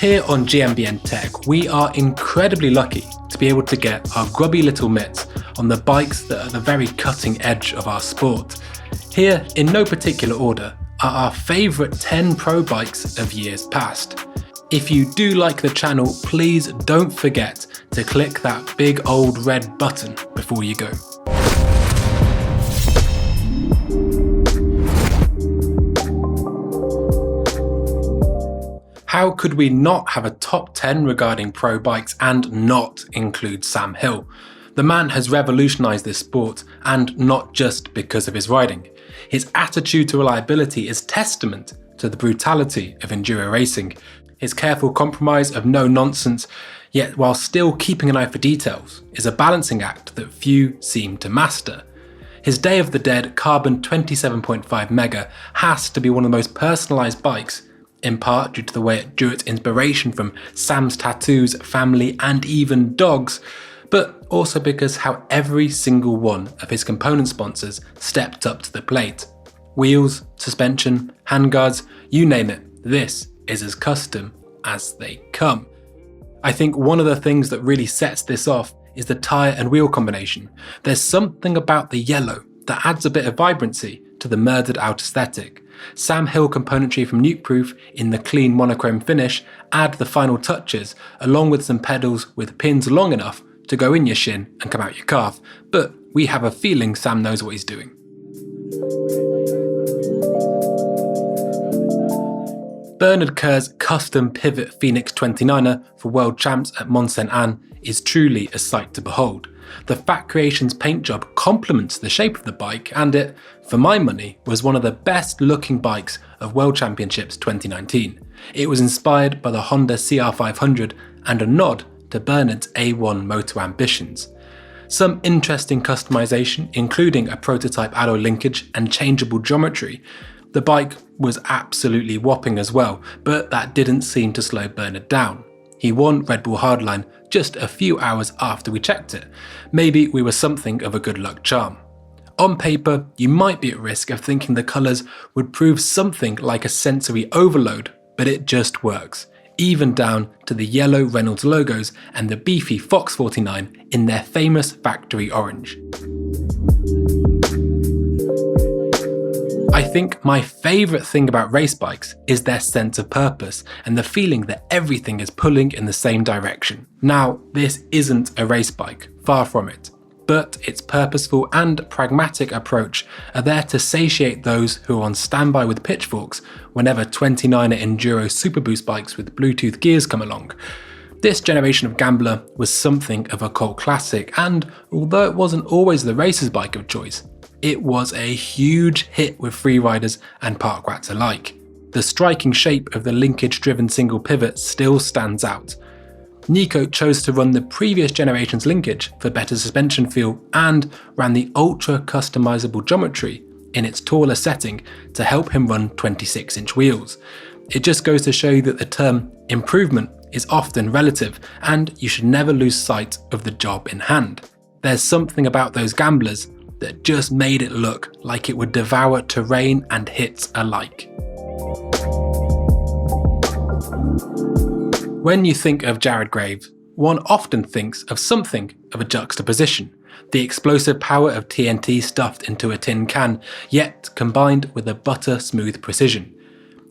Here on GMBN Tech, we are incredibly lucky to be able to get our grubby little mitts on the bikes that are the very cutting edge of our sport. Here, in no particular order, are our favourite 10 pro bikes of years past. If you do like the channel, please don't forget to click that big old red button before you go. How could we not have a top 10 regarding pro bikes and not include Sam Hill? The man has revolutionised this sport, and not just because of his riding. His attitude to reliability is testament to the brutality of enduro racing. His careful compromise of no nonsense, yet while still keeping an eye for details, is a balancing act that few seem to master. His Day of the Dead Carbon 27.5 Mega has to be one of the most personalised bikes, in part due to the way it drew its inspiration from Sam's tattoos, family and even dogs, but also because how every single one of his component sponsors stepped up to the plate. Wheels, suspension, handguards, you name it, this is as custom as they come. I think one of the things that really sets this off is the tyre and wheel combination. There's something about the yellow that adds a bit of vibrancy to the murdered out aesthetic. Sam Hill componentry from Nukeproof in the clean monochrome finish add the final touches, along with some pedals with pins long enough to go in your shin and come out your calf, but we have a feeling Sam knows what he's doing. Bernard Kerr's custom pivot Phoenix 29er for World Champs at Mont Sainte-Anne is truly a sight to behold. The Fat Creations paint job complements the shape of the bike, and it, for my money, was one of the best looking bikes of World Championships 2019. It was inspired by the Honda CR500 and a nod to Bernard's A1 motor ambitions. Some interesting customization, including a prototype alloy linkage and changeable geometry. The bike was absolutely whopping as well, but that didn't seem to slow Bernard down. He won Red Bull Hardline just a few hours after we checked it. Maybe we were something of a good luck charm. On paper, you might be at risk of thinking the colours would prove something like a sensory overload, but it just works, even down to the yellow Reynolds logos and the beefy Fox 49 in their famous factory orange. I think my favourite thing about race bikes is their sense of purpose and the feeling that everything is pulling in the same direction. Now, this isn't a race bike, far from it, but its purposeful and pragmatic approach are there to satiate those who are on standby with pitchforks whenever 29er Enduro Super Boost bikes with Bluetooth gears come along. This generation of gambler was something of a cult classic, and although it wasn't always the racer's bike of choice, it was a huge hit with freeriders and park rats alike. The striking shape of the linkage-driven single pivot still stands out. Nico chose to run the previous generation's linkage for better suspension feel and ran the ultra customizable geometry in its taller setting to help him run 26-inch wheels. It just goes to show you that the term improvement is often relative, and you should never lose sight of the job in hand. There's something about those gamblers that just made it look like it would devour terrain and hits alike. When you think of Jared Graves, one often thinks of something of a juxtaposition. The explosive power of TNT stuffed into a tin can, yet combined with a butter-smooth precision.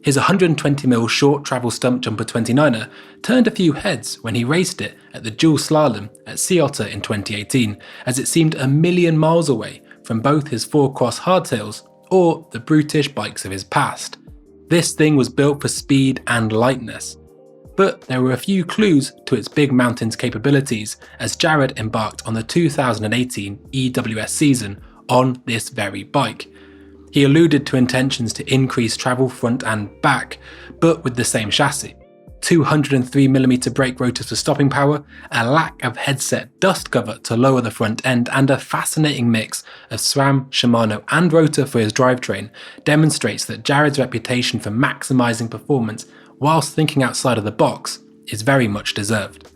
His 120mm short travel stump jumper 29er turned a few heads when he raced it at the dual slalom at CLEMENT'S in 2018, as it seemed a million miles away from both his 4-cross hardtails or the brutish bikes of his past. This thing was built for speed and lightness, but there were a few clues to its big mountains capabilities as Jared embarked on the 2018 EWS season on this very bike. He alluded to intentions to increase travel front and back, but with the same chassis. 203mm brake rotors for stopping power, a lack of headset dust cover to lower the front end, and a fascinating mix of SRAM, Shimano and rotor for his drivetrain demonstrates that Jared's reputation for maximising performance whilst thinking outside of the box is very much deserved.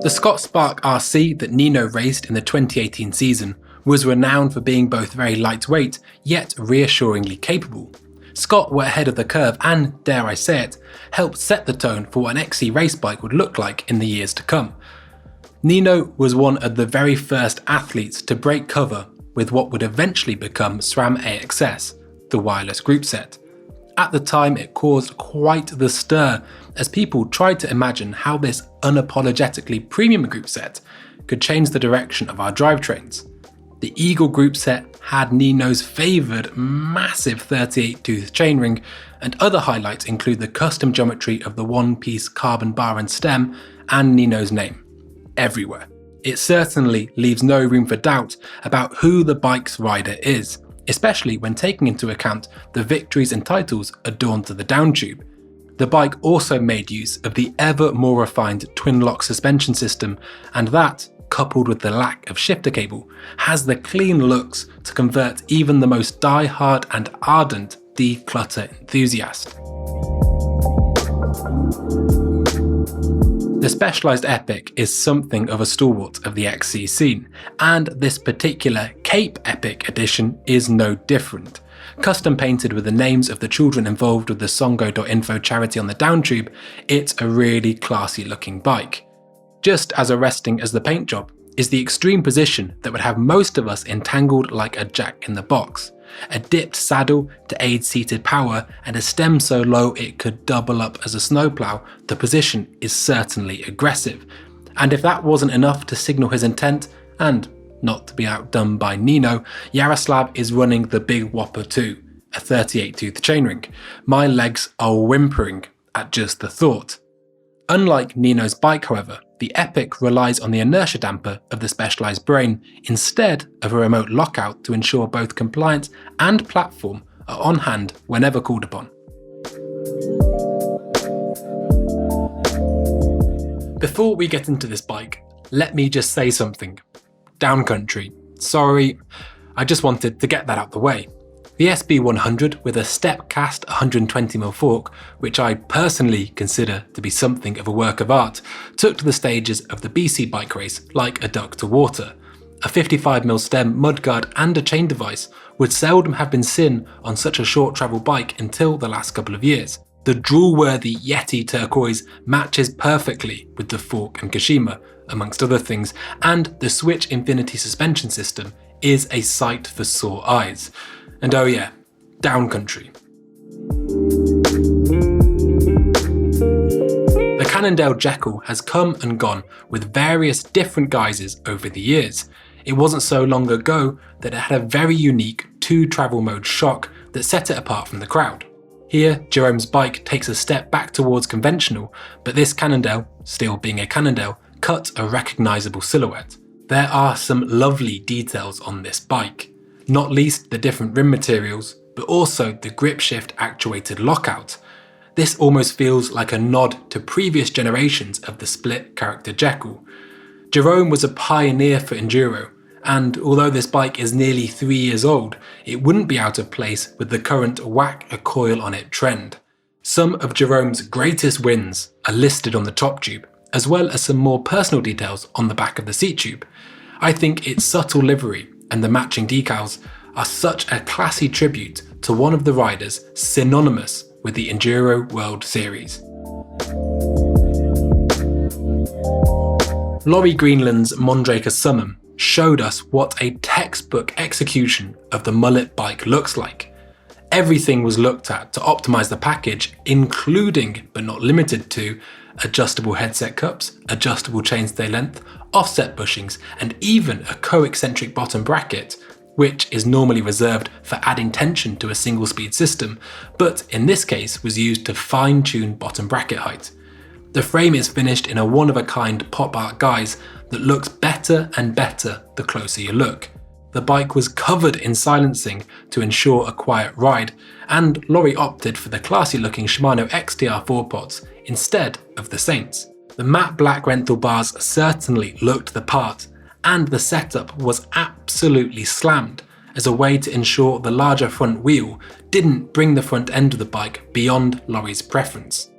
The Scott Spark RC that Nino raced in the 2018 season was renowned for being both very lightweight yet reassuringly capable. Scott were ahead of the curve and, dare I say it, helped set the tone for what an XC race bike would look like in the years to come. NINO was one of the very first athletes to break cover with what would eventually become SRAM AXS, the wireless group set. At the time, it caused quite the stir as people tried to imagine how this unapologetically premium group set could change the direction of our drivetrains. The Eagle group set had NINO's favoured massive 38-tooth chainring, and other highlights include the custom geometry of the one-piece carbon bar and stem and NINO's name. Everywhere. It certainly leaves no room for doubt about who the bike's rider is, especially when taking into account the victories and titles adorned to the downtube. The bike also made use of the ever more refined twin-lock suspension system, and that, coupled with the lack of shifter cable, has the clean looks to convert even the most die-hard and ardent declutter enthusiast. The Specialized Epic is something of a stalwart of the XC scene, and this particular Cape Epic edition is no different. Custom painted with the names of the children involved with the Songo.info charity on the downtube, it's a really classy looking bike. Just as arresting as the paint job is the extreme position that would have most of us entangled like a jack in the box. A dipped saddle to aid seated power and a stem so low it could double up as a snowplow, the position is certainly aggressive. And if that wasn't enough to signal his intent, and not to be outdone by NINO, JAROSLAV is running the big whopper too, a 38-tooth chainring. My legs are whimpering at just the thought. Unlike NINO's bike, however, the Epic relies on the inertia damper of the Specialized brain instead of a remote lockout to ensure both compliance and platform are on hand whenever called upon. Before we get into this bike, let me just say something. Downcountry. Sorry, I just wanted to get that out the way. The SB100 with a step cast 120mm fork, which I personally consider to be something of a work of art, took to the stages of the BC bike race like a duck to water. A 55mm stem, mudguard and a chain device would seldom have been seen on such a short travel bike until the last couple of years. The drool-worthy YETI turquoise matches perfectly with the fork and Kashima, amongst other things, and the Switch Infinity suspension system is a sight for sore eyes. And oh yeah, downcountry. The Cannondale Jekyll has come and gone with various different guises over the years. It wasn't so long ago that it had a very unique 2-travel mode shock that set it apart from the crowd. Here, Jerome's bike takes a step back towards conventional, but this Cannondale, still being a Cannondale, cut a recognisable silhouette. There are some lovely details on this bike. Not least the different rim materials, but also the grip shift actuated lockout. This almost feels like a nod to previous generations of the split character Jekyll. Jerome was a pioneer for enduro, and although this bike is nearly 3 years old, it wouldn't be out of place with the current whack a coil on it trend. Some of Jerome's greatest wins are listed on the top tube, as well as some more personal details on the back of the seat tube. I think its subtle livery and the matching decals are such a classy tribute to one of the riders synonymous with the Enduro World Series. LAURIE Greenland's MONDRAKER SUMMUM showed us what a textbook execution of the mullet bike looks like. Everything was looked at to optimize the package, including but not limited to adjustable headset cups, adjustable chainstay length, offset bushings, and even a co-eccentric bottom bracket, which is normally reserved for adding tension to a single speed system, but in this case was used to fine-tune bottom bracket height. The frame is finished in a one-of-a-kind pop art guise that looks better and better the closer you look. The bike was covered in silencing to ensure a quiet ride, and LAURIE opted for the classy-looking Shimano XTR 4-pods instead of the Saints. The matte black rental bars certainly looked the part, and the setup was absolutely slammed as a way to ensure the larger front wheel didn't bring the front end of the bike beyond LAURIE's preference.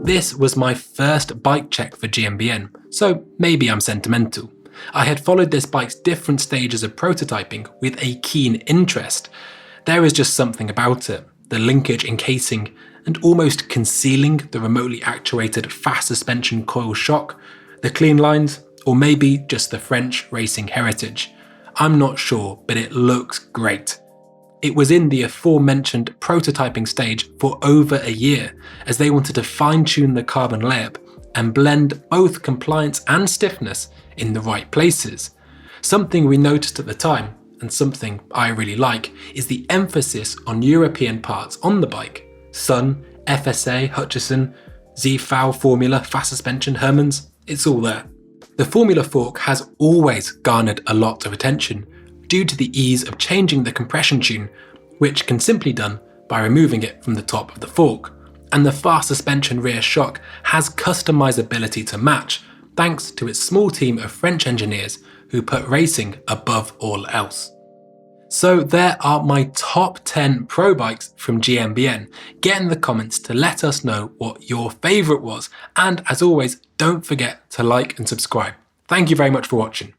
This was my first bike check for GMBN, so maybe I'm sentimental. I had followed this bike's different stages of prototyping with a keen interest. There is just something about it, the linkage encasing and almost concealing the remotely actuated fast suspension coil shock, the clean lines, or maybe just the French racing heritage. I'm not sure, but it looks great. It was in the aforementioned prototyping stage for over a year, as they wanted to fine-tune the carbon layup and blend both compliance and stiffness in the right places. Something we noticed at the time, and something I really like, is the emphasis on European parts on the bike. SUNN, FSA, Hutchison, ZFAL formula, fast suspension, Hermann's, it's all there. The formula fork has always garnered a lot of attention due to the ease of changing the compression tune, which can simply be done by removing it from the top of the fork. And the fast suspension rear shock has customizability to match, thanks to its small team of French engineers who put racing above all else. So there are my top 10 pro bikes from GMBN. Get in the comments to let us know what your favourite was, and as always, don't forget to like and subscribe. Thank you very much for watching.